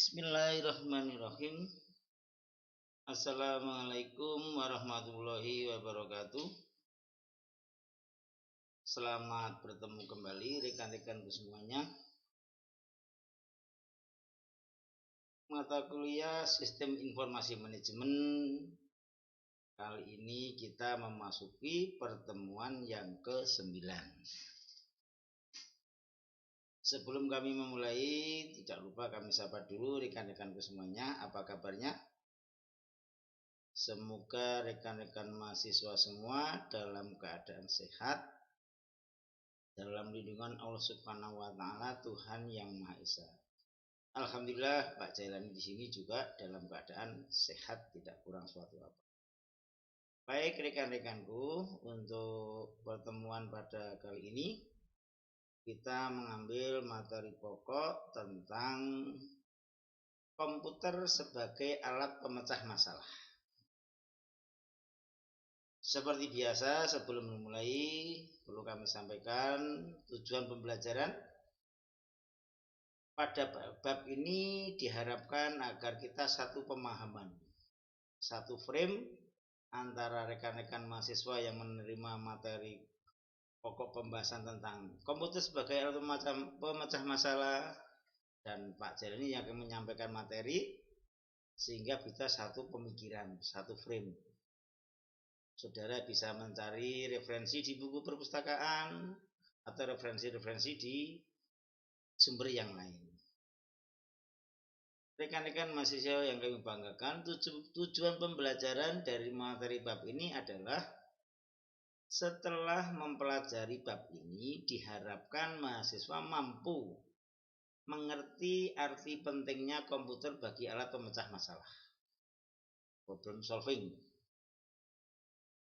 Bismillahirrahmanirrahim. Assalamualaikum warahmatullahi wabarakatuh. Selamat bertemu kembali rekan-rekanku semuanya. Mata kuliah Sistem Informasi Manajemen. Kali ini kita memasuki pertemuan yang ke-9. Sebelum kami memulai, tidak lupa kami sapa dulu rekan-rekanku semuanya. Apa kabarnya? Semoga rekan-rekan mahasiswa semua dalam keadaan sehat, dalam lindungan Allah Subhanahu wa taala, Tuhan yang Maha Esa. Alhamdulillah Pak Jailani di sini juga dalam keadaan sehat, tidak kurang suatu apa. Baik rekan-rekanku, untuk pertemuan pada kali ini kita mengambil materi pokok tentang komputer sebagai alat pemecah masalah. Seperti biasa, sebelum memulai perlu kami sampaikan tujuan pembelajaran pada bab ini diharapkan agar kita satu pemahaman, satu frame antara rekan-rekan mahasiswa yang menerima materi pokok pembahasan tentang komputer sebagai alat pemecah masalah dan Pak Jailani yang akan menyampaikan materi, sehingga bisa satu pemikiran, satu frame. Saudara bisa mencari referensi di buku perpustakaan atau referensi-referensi di sumber yang lain. Rekan-rekan mahasiswa yang kami banggakan, tujuan pembelajaran dari materi bab ini adalah setelah mempelajari bab ini diharapkan mahasiswa mampu mengerti arti pentingnya komputer bagi alat pemecah masalah, problem solving.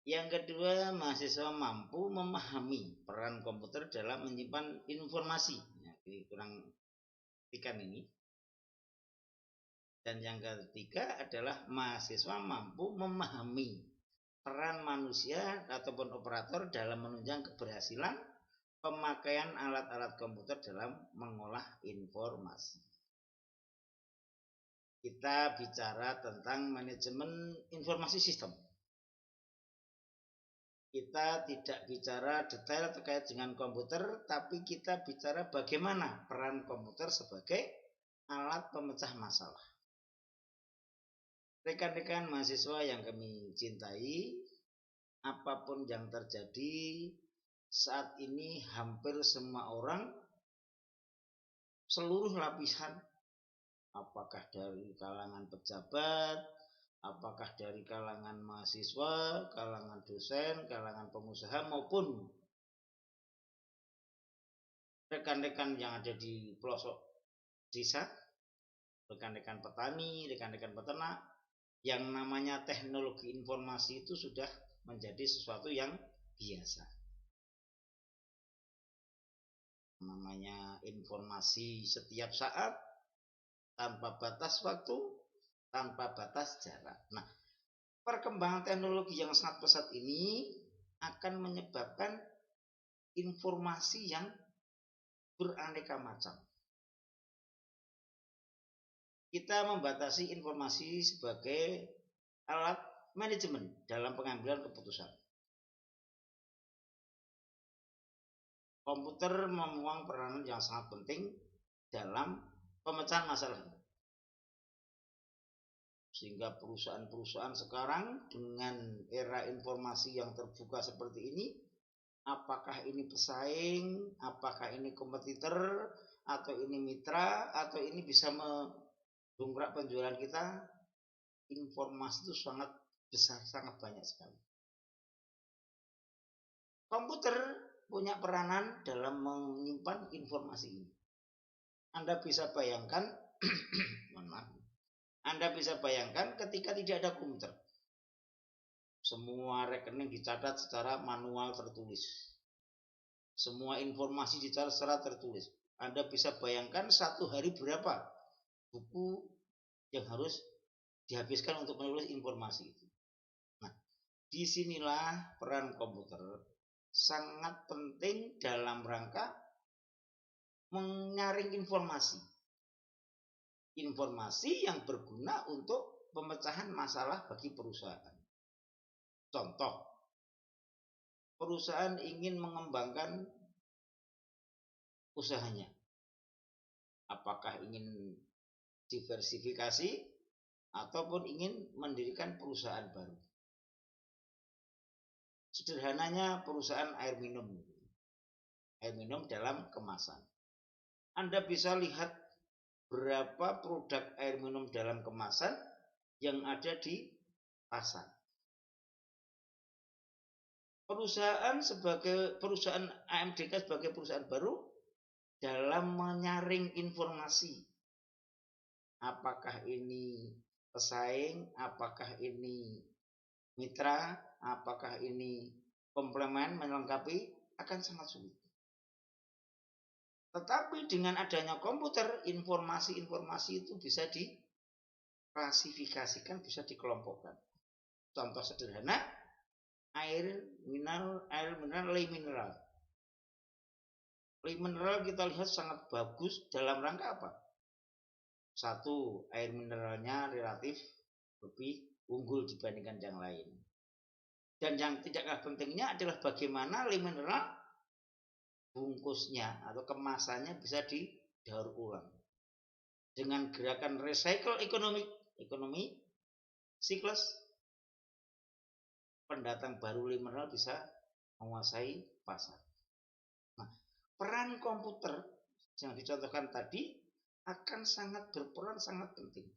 Yang kedua, mahasiswa mampu memahami peran komputer dalam menyimpan informasi. Nah, kurang ikan ini. Dan yang ketiga adalah mahasiswa mampu memahami peran manusia ataupun operator dalam menunjang keberhasilan pemakaian alat-alat komputer dalam mengolah informasi. Kita bicara tentang manajemen informasi sistem. Kita tidak bicara detail terkait dengan komputer, tapi kita bicara bagaimana peran komputer sebagai alat pemecah masalah. Rekan-rekan mahasiswa yang kami cintai, apapun yang terjadi saat ini, hampir semua orang, seluruh lapisan, apakah dari kalangan pejabat, apakah dari kalangan mahasiswa, kalangan dosen, kalangan pengusaha, maupun rekan-rekan yang ada di pelosok desa, rekan-rekan petani, rekan-rekan peternak, yang namanya teknologi informasi itu sudah menjadi sesuatu yang biasa. Namanya informasi setiap saat, tanpa batas waktu, tanpa batas jarak. Nah, perkembangan teknologi yang sangat pesat ini akan menyebabkan informasi yang beraneka macam. Kita membatasi informasi sebagai alat manajemen dalam pengambilan keputusan. Komputer memegang peranan yang sangat penting dalam pemecahan masalah. Sehingga perusahaan-perusahaan sekarang dengan era informasi yang terbuka seperti ini, apakah ini pesaing, apakah ini kompetitor, atau ini mitra, atau ini bisa mendongkrak penjualan kita, informasi itu sangat besar, sangat banyak sekali. Komputer punya peranan dalam menyimpan informasi ini. Anda bisa bayangkan, Anda bisa bayangkan ketika tidak ada komputer, semua rekening dicatat secara manual tertulis, semua informasi dicatat secara tertulis. Anda bisa bayangkan satu hari berapa buku yang harus dihabiskan untuk menulis informasi itu. Nah, disinilah peran komputer sangat penting dalam rangka menyaring informasi informasi yang berguna untuk pemecahan masalah bagi perusahaan. Contoh, perusahaan ingin mengembangkan usahanya. Apakah ingin diversifikasi ataupun ingin mendirikan perusahaan baru. Sederhananya perusahaan air minum. Air minum dalam kemasan. Anda bisa lihat berapa produk air minum dalam kemasan yang ada di pasar. Perusahaan AMDK sebagai perusahaan baru dalam menyaring informasi. Apakah ini pesaing, apakah ini mitra, apakah ini komplement melengkapi, akan sangat sulit. Tetapi dengan adanya komputer, informasi-informasi itu bisa diklasifikasikan, bisa dikelompokkan. Contoh sederhana, air mineral, lei mineral. Lei mineral kita lihat sangat bagus dalam rangka apa? Satu, air mineralnya relatif lebih unggul dibandingkan yang lain. Dan yang tidak kalah pentingnya adalah bagaimana lei mineral bungkusnya atau kemasannya bisa didaur ulang. Dengan gerakan recycle ekonomi siklus, pendatang baru lei mineral bisa menguasai pasar. Nah, peran komputer yang dicontohkan tadi akan sangat berperan sangat penting.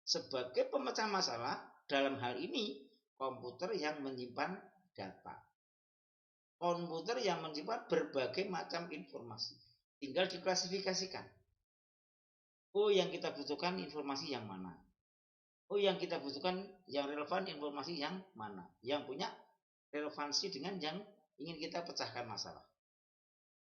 Sebagai pemecah masalah, dalam hal ini komputer yang menyimpan data. Komputer yang menyimpan berbagai macam informasi. Tinggal diklasifikasikan. Oh, yang kita butuhkan informasi yang mana? Oh, yang kita butuhkan yang relevan informasi yang mana? Yang punya relevansi dengan yang ingin kita pecahkan masalah.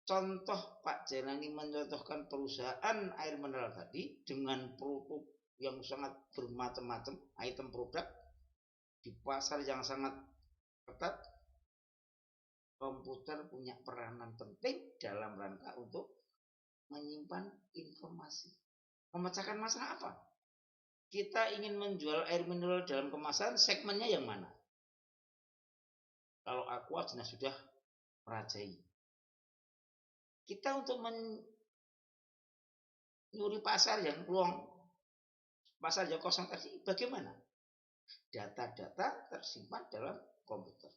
Contoh Pak Jailani mencontohkan perusahaan air mineral tadi dengan produk yang sangat bermacam-macam, item produk di pasar yang sangat ketat. Komputer punya peranan penting dalam rangka untuk menyimpan informasi. Memecahkan masalah apa? Kita ingin menjual air mineral dalam kemasan, segmennya yang mana? Kalau Aqua jelas sudah merajai. Kita untuk menyuri pasar yang peluang pasar yang kosong tadi, bagaimana? Data-data tersimpan dalam komputer.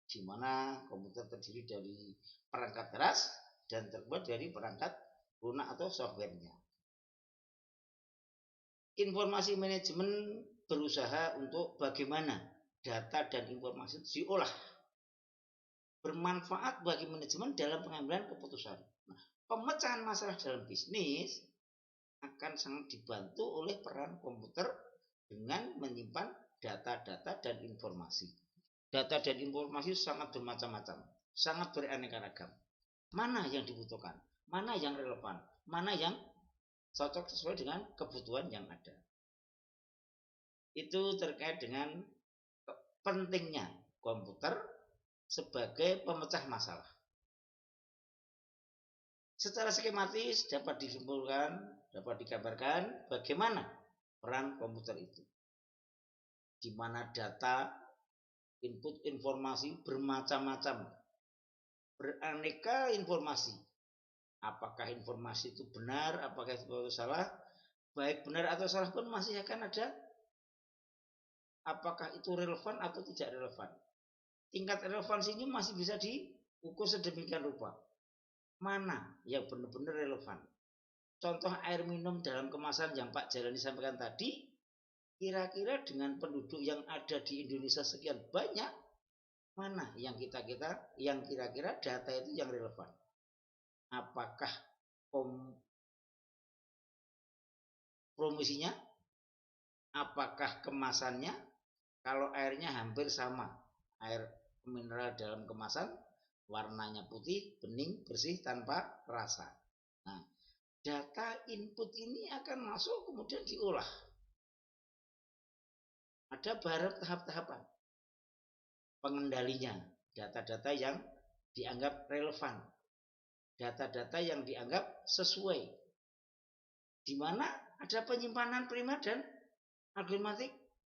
Di mana komputer terdiri dari perangkat keras dan terbuat dari perangkat lunak atau softwarenya. Informasi manajemen berusaha untuk bagaimana data dan informasi diolah bermanfaat bagi manajemen dalam pengambilan keputusan. Nah, pemecahan masalah dalam bisnis akan sangat dibantu oleh peran komputer dengan menyimpan data-data dan informasi. Data dan informasi sangat bermacam-macam, sangat beraneka ragam. Mana yang dibutuhkan, mana yang relevan, mana yang cocok sesuai dengan kebutuhan yang ada. Itu terkait dengan pentingnya komputer sebagai pemecah masalah. Secara skematis dapat disimpulkan, dapat digambarkan bagaimana peran komputer itu. Di mana data, input informasi bermacam-macam, beraneka informasi. Apakah informasi itu benar, apakah itu salah, baik benar atau salah pun masih akan ada. Apakah itu relevan atau tidak relevan. Tingkat relevansinya masih bisa diukur sedemikian rupa. Mana yang benar-benar relevan. Contoh air minum dalam kemasan yang Pak Jailani sampaikan tadi, kira-kira dengan penduduk yang ada di Indonesia sekian banyak, mana yang yang kira-kira data itu yang relevan. Apakah promosinya, apakah kemasannya, kalau airnya hampir sama, air mineral dalam kemasan, warnanya putih, bening, bersih, tanpa rasa. Nah, data input ini akan masuk kemudian diolah. Ada beberapa tahap-tahapan pengendalinya, data-data yang dianggap relevan, data-data yang dianggap sesuai. di mana ada penyimpanan primer dan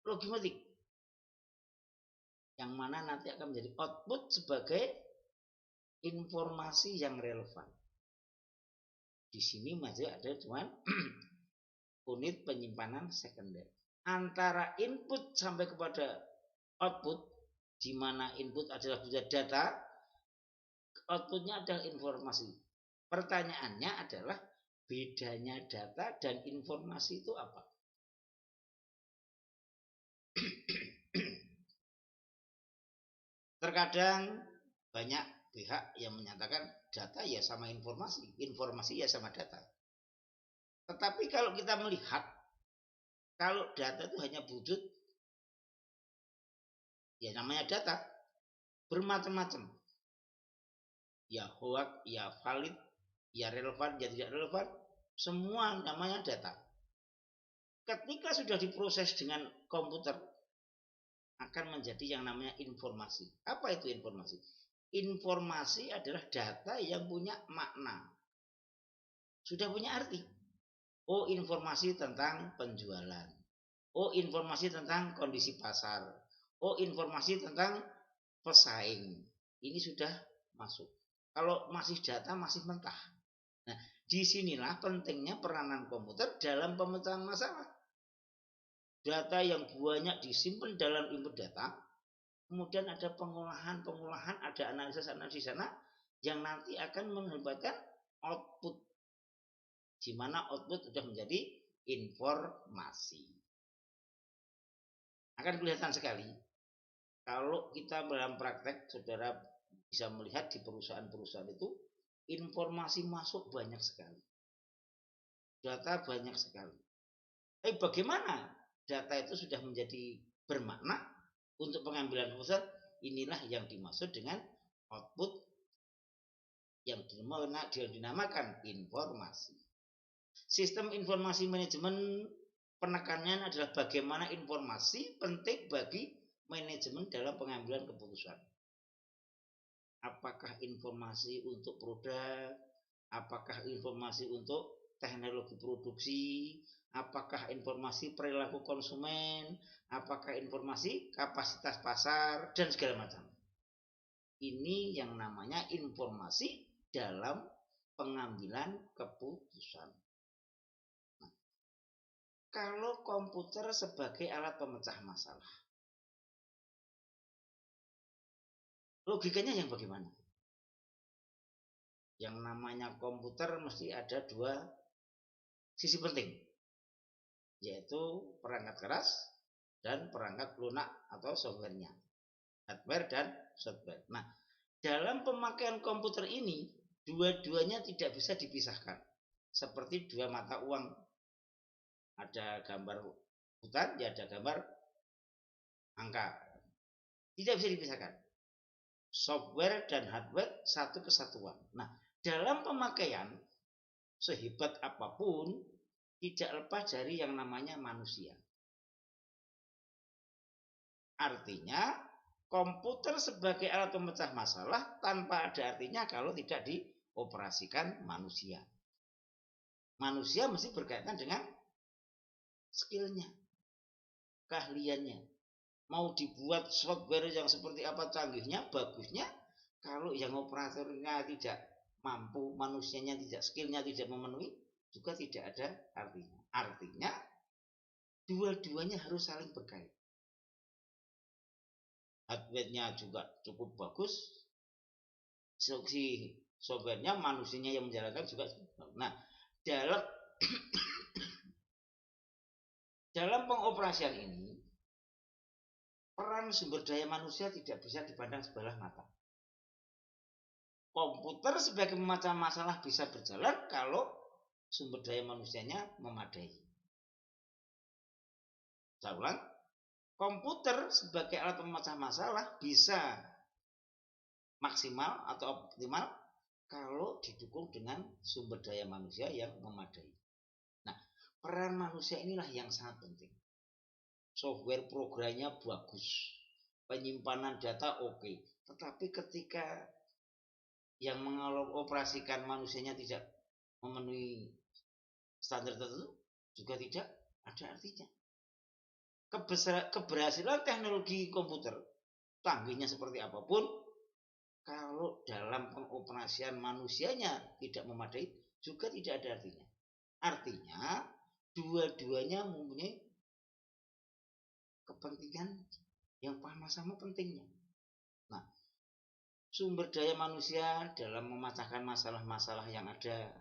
logimatik, yang mana nanti akan menjadi output sebagai informasi yang relevan. Di sini masih ada cuman unit penyimpanan sekunder. Antara input sampai kepada output, di mana input adalah data, outputnya adalah informasi. Pertanyaannya adalah bedanya data dan informasi itu apa? Terkadang banyak pihak yang menyatakan data ya sama informasi, informasi ya sama data. Tetapi kalau kita melihat, kalau data itu hanya wujud, ya namanya data, bermacam-macam. Ya hoax, ya valid, ya relevan, ya tidak relevan, semua namanya data. Ketika sudah diproses dengan komputer, akan menjadi yang namanya informasi. Apa itu informasi? Informasi adalah data yang punya makna, sudah punya arti. Oh, informasi tentang penjualan. Oh, informasi tentang kondisi pasar. Oh, informasi tentang pesaing. Ini sudah masuk. Kalau masih data, masih mentah. Nah, disinilah pentingnya peranan komputer dalam pemecahan masalah. Data yang banyak disimpan dalam input data, kemudian ada pengolahan, ada analisis di sana yang nanti akan menghasilkan output, di mana output sudah menjadi informasi. Akan kelihatan sekali kalau kita dalam praktek, saudara bisa melihat di perusahaan-perusahaan itu informasi masuk banyak sekali, data banyak sekali. Bagaimana data itu sudah menjadi bermakna untuk pengambilan keputusan? Inilah yang dimaksud dengan output yang dinamakan informasi. Sistem informasi manajemen penekanannya adalah bagaimana informasi penting bagi manajemen dalam pengambilan keputusan. Apakah informasi untuk produk, apakah informasi untuk teknologi produksi, apakah informasi perilaku konsumen, apakah informasi kapasitas pasar, dan segala macam. Ini yang namanya informasi dalam pengambilan keputusan. Nah, kalau komputer sebagai alat pemecah masalah, logikanya yang bagaimana? Yang namanya komputer mesti ada dua sisi penting, yaitu perangkat keras dan perangkat lunak atau softwarenya, hardware dan software. Nah, dalam pemakaian komputer ini, dua-duanya tidak bisa dipisahkan. Seperti dua mata uang, ada gambar hutan, ya ada gambar angka, tidak bisa dipisahkan. Software dan hardware satu kesatuan. Nah, dalam pemakaian sehebat apapun tidak lepas dari yang namanya manusia. Artinya komputer sebagai alat pemecah masalah tanpa ada artinya kalau tidak dioperasikan manusia. Manusia mesti berkaitan dengan skillnya, keahliannya. Mau dibuat software yang seperti apa canggihnya, bagusnya, kalau yang operatornya tidak mampu, manusianya tidak, skillnya tidak memenuhi, juga tidak ada artinya. Artinya dua-duanya harus saling berkait. Hardware-nya juga cukup bagus, si software-nya, manusianya yang menjalankan juga. Nah, dalam pengoperasian ini, peran sumber daya manusia tidak bisa dipandang sebelah mata. Komputer sebagai pemecah masalah bisa berjalan kalau sumber daya manusianya memadai. Saya ulang, komputer sebagai alat pemecah masalah bisa maksimal atau optimal kalau didukung dengan sumber daya manusia yang memadai. Nah, peran manusia inilah yang sangat penting. Software programnya bagus, penyimpanan data oke, tetapi ketika yang mengoperasikan manusianya tidak memenuhi standar tertentu juga tidak ada artinya. Keberhasilan teknologi komputer, canggihnya seperti apapun, kalau dalam pengoperasian manusianya tidak memadai, juga tidak ada artinya. Artinya, dua-duanya mempunyai kepentingan yang sama pentingnya. Nah, sumber daya manusia dalam memecahkan masalah-masalah yang ada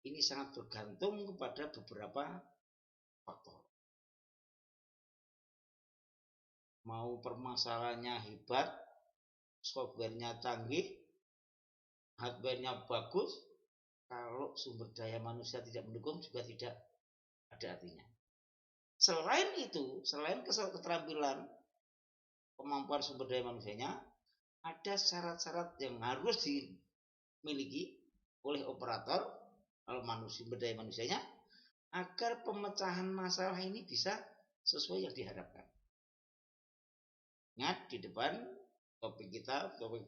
ini sangat bergantung kepada beberapa faktor. Mau permasalahannya hebat, softwarenya canggih, hardwarenya bagus, kalau sumber daya manusia tidak mendukung juga tidak ada artinya. Selain itu, selain keterampilan kemampuan sumber daya manusianya, ada syarat-syarat yang harus dimiliki oleh operator sumber daya manusianya agar pemecahan masalah ini bisa sesuai yang diharapkan. Ingat, di depan topik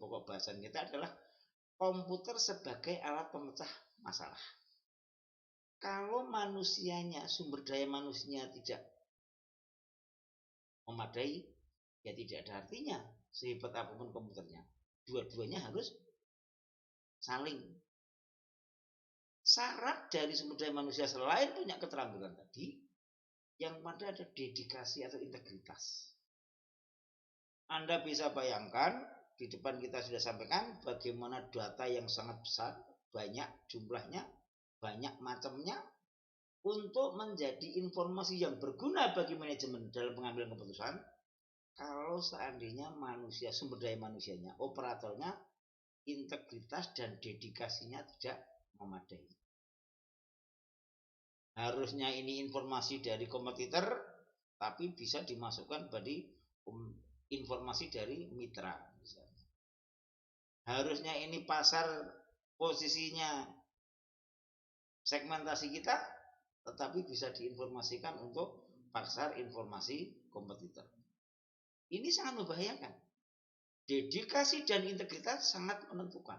pokok bahasan kita adalah komputer sebagai alat pemecah masalah. Kalau manusianya, sumber daya manusianya tidak memadai, ya tidak ada artinya sehebat apapun komputernya. Dua-duanya harus saling. Syarat dari sumber daya manusia selain punya keterampilan tadi, yang pada ada dedikasi atau integritas. Anda bisa bayangkan, di depan kita sudah sampaikan bagaimana data yang sangat besar, banyak jumlahnya, banyak macamnya, untuk menjadi informasi yang berguna bagi manajemen dalam pengambilan keputusan. Kalau seandainya manusia, sumber daya manusianya, operatornya, integritas dan dedikasinya tidak memadai. Harusnya ini informasi dari kompetitor, tapi bisa dimasukkan bagi informasi dari mitra misalnya. Harusnya ini pasar posisinya segmentasi kita, tetapi bisa diinformasikan untuk pasar informasi kompetitor. Ini sangat membahayakan. Dedikasi dan integritas sangat menentukan.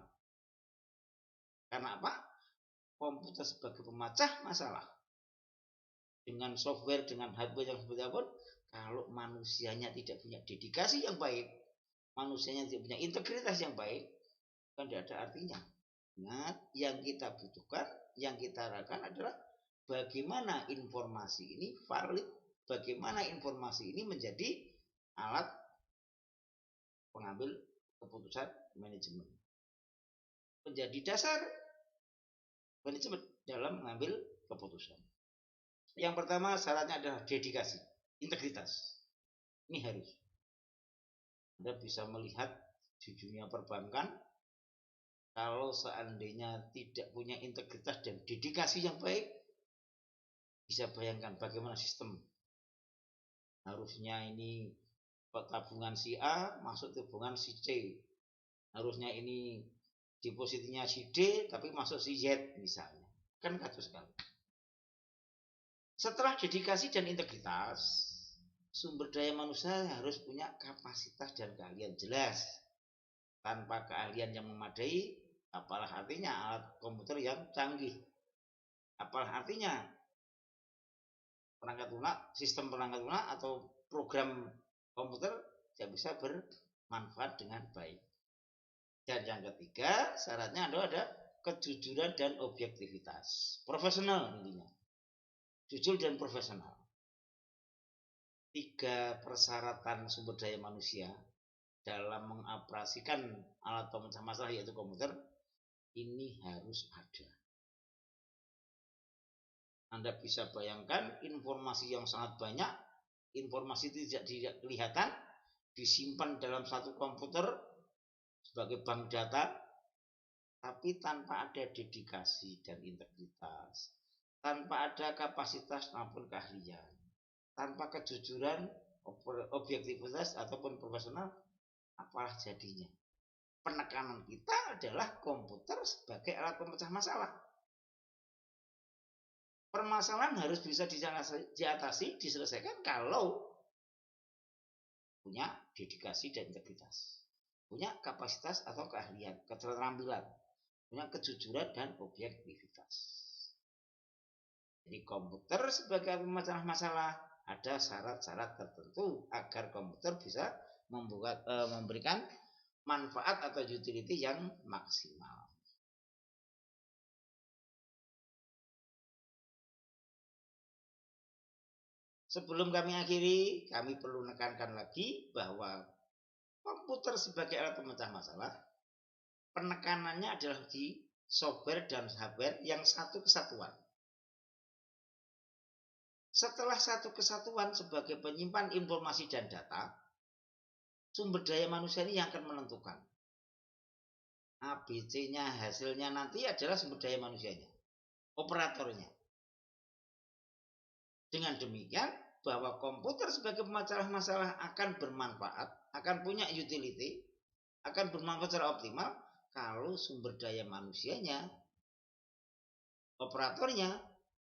Karena apa? Komputer sebagai pemecah masalah, dengan software, dengan hardware yang seperti apapun, kalau manusianya tidak punya dedikasi yang baik, manusianya tidak punya integritas yang baik, kan tidak ada artinya. Ingat, yang kita butuhkan, yang kita harapkan adalah bagaimana informasi ini valid, bagaimana informasi ini menjadi alat pengambil keputusan manajemen, menjadi dasar manajemen dalam mengambil keputusan. Yang pertama syaratnya adalah dedikasi, integritas. Ini harus. Anda bisa melihat di dunia perbankan, kalau seandainya tidak punya integritas dan dedikasi yang baik, bisa bayangkan bagaimana sistem. Harusnya ini tabungan si A masuk tabungan si C. Harusnya ini depositnya si D tapi masuk si Z misalnya. Kan kacau sekali. Setelah dedikasi dan integritas, sumber daya manusia harus punya kapasitas dan keahlian jelas. Tanpa keahlian yang memadai, apalah artinya alat komputer yang canggih? Apalah artinya perangkat lunak, sistem perangkat lunak atau program komputer tidak bisa bermanfaat dengan baik. Dan yang ketiga, syaratnya ada kejujuran dan objektivitas. Profesional intinya. Jujur dan profesional. 3 persyaratan sumber daya manusia dalam mengoperasikan alat pemecah masalah yaitu komputer ini harus ada. Anda bisa bayangkan informasi yang sangat banyak, informasi itu tidak kelihatan, disimpan dalam satu komputer sebagai bank data, tapi tanpa ada dedikasi dan integritas, tanpa ada kapasitas maupun keahlian, tanpa kejujuran, objektivitas ataupun profesional, apalah jadinya? Penekanan kita adalah komputer sebagai alat pemecah masalah. Permasalahan harus bisa diatasi, diselesaikan kalau punya dedikasi dan integritas, punya kapasitas atau keahlian, keterampilan, punya kejujuran dan objektivitas. Jadi komputer sebagai pemecah masalah ada syarat-syarat tertentu agar komputer bisa memberikan manfaat atau utility yang maksimal. Sebelum kami akhiri, kami perlu menekankan lagi bahwa komputer sebagai alat pemecah masalah, penekanannya adalah di software dan hardware yang satu kesatuan. Setelah satu kesatuan sebagai penyimpan informasi dan data, sumber daya manusia ini yang akan menentukan. ABC-nya, hasilnya nanti adalah sumber daya manusianya, operatornya. Dengan demikian, bahwa komputer sebagai pemecah masalah akan bermanfaat, akan punya utility, akan bermanfaat secara optimal kalau sumber daya manusianya, operatornya,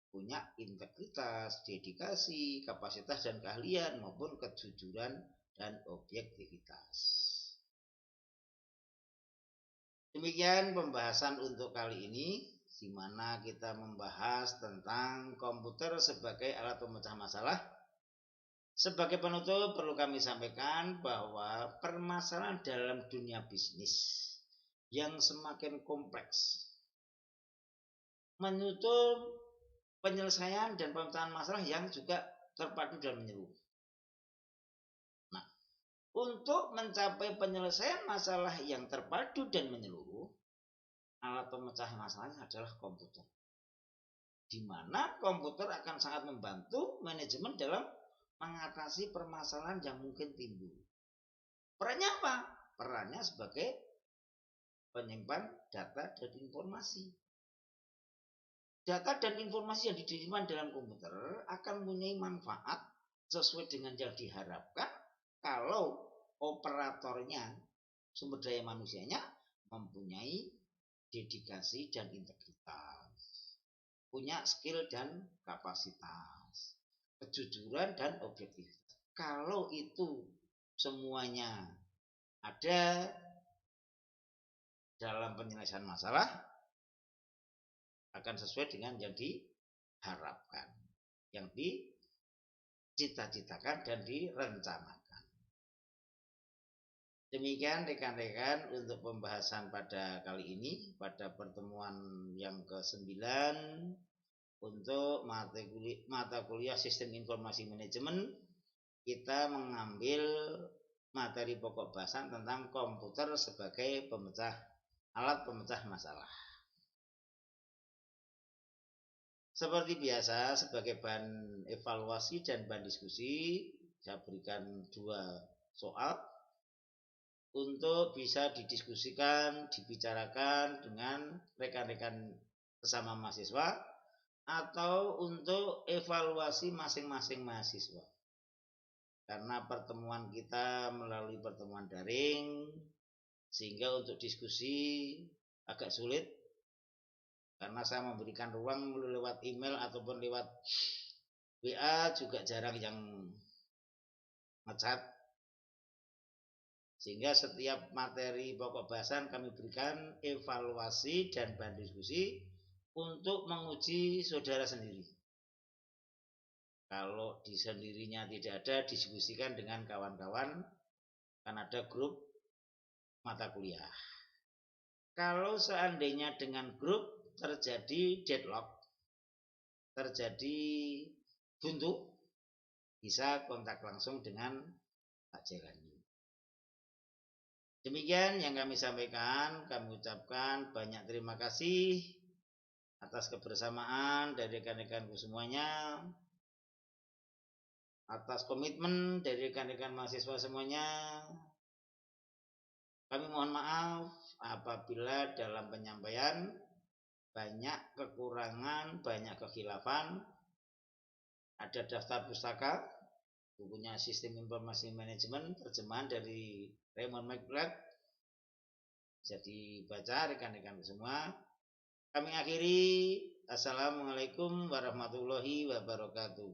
punya integritas, dedikasi, kapasitas dan keahlian maupun kejujuran dan objektivitas. Demikian pembahasan untuk kali ini, di mana kita membahas tentang komputer sebagai alat pemecah masalah. Sebagai penutup perlu kami sampaikan bahwa permasalahan dalam dunia bisnis yang semakin kompleks menuntut penyelesaian dan pemecahan masalah yang juga terpadu dan menyeluruh. Nah, untuk mencapai penyelesaian masalah yang terpadu dan menyeluruh, alat pemecah masalahnya adalah komputer. Di mana komputer akan sangat membantu manajemen dalam mengatasi permasalahan yang mungkin timbul. Perannya apa? Perannya sebagai penyimpan data dan informasi. Data dan informasi yang disimpan dalam komputer akan mempunyai manfaat sesuai dengan yang diharapkan kalau operatornya, sumber daya manusianya mempunyai dedikasi dan integritas, punya skill dan kapasitas, kejujuran dan objektivitas. Kalau itu semuanya ada dalam penyelesaian masalah, akan sesuai dengan yang diharapkan, yang dicita-citakan dan direncanakan. Demikian rekan-rekan untuk pembahasan pada kali ini, pada pertemuan yang ke-9 untuk mata kuliah Sistem Informasi Manajemen, kita mengambil materi pokok bahasan tentang komputer sebagai alat pemecah masalah. Seperti biasa, sebagai bahan evaluasi dan bahan diskusi, saya berikan 2 soal untuk bisa didiskusikan, dibicarakan dengan rekan-rekan sesama mahasiswa atau untuk evaluasi masing-masing mahasiswa. Karena pertemuan kita melalui pertemuan daring, sehingga untuk diskusi agak sulit. Karena saya memberikan ruang lewat email ataupun lewat WA juga jarang yang ngechat. Sehingga setiap materi pokok bahasan kami berikan evaluasi dan bahan diskusi untuk menguji saudara sendiri. Kalau di sendirinya tidak ada, diskusikan dengan kawan-kawan, kan ada grup mata kuliah. Kalau seandainya dengan grup terjadi deadlock, terjadi buntu, bisa kontak langsung dengan Pak Jelani. Demikian yang kami sampaikan, kami ucapkan banyak terima kasih atas kebersamaan dari rekan-rekanku semuanya, atas komitmen dari rekan-rekan mahasiswa semuanya. Kami mohon maaf apabila dalam penyampaian banyak kekurangan, banyak kekhilafan. Ada daftar pustaka, bukunya Sistem Informasi Manajemen, terjemahan dari Raymond McBride, bisa dibaca rekan-rekan semua. Kami akhiri, assalamualaikum warahmatullahi wabarakatuh.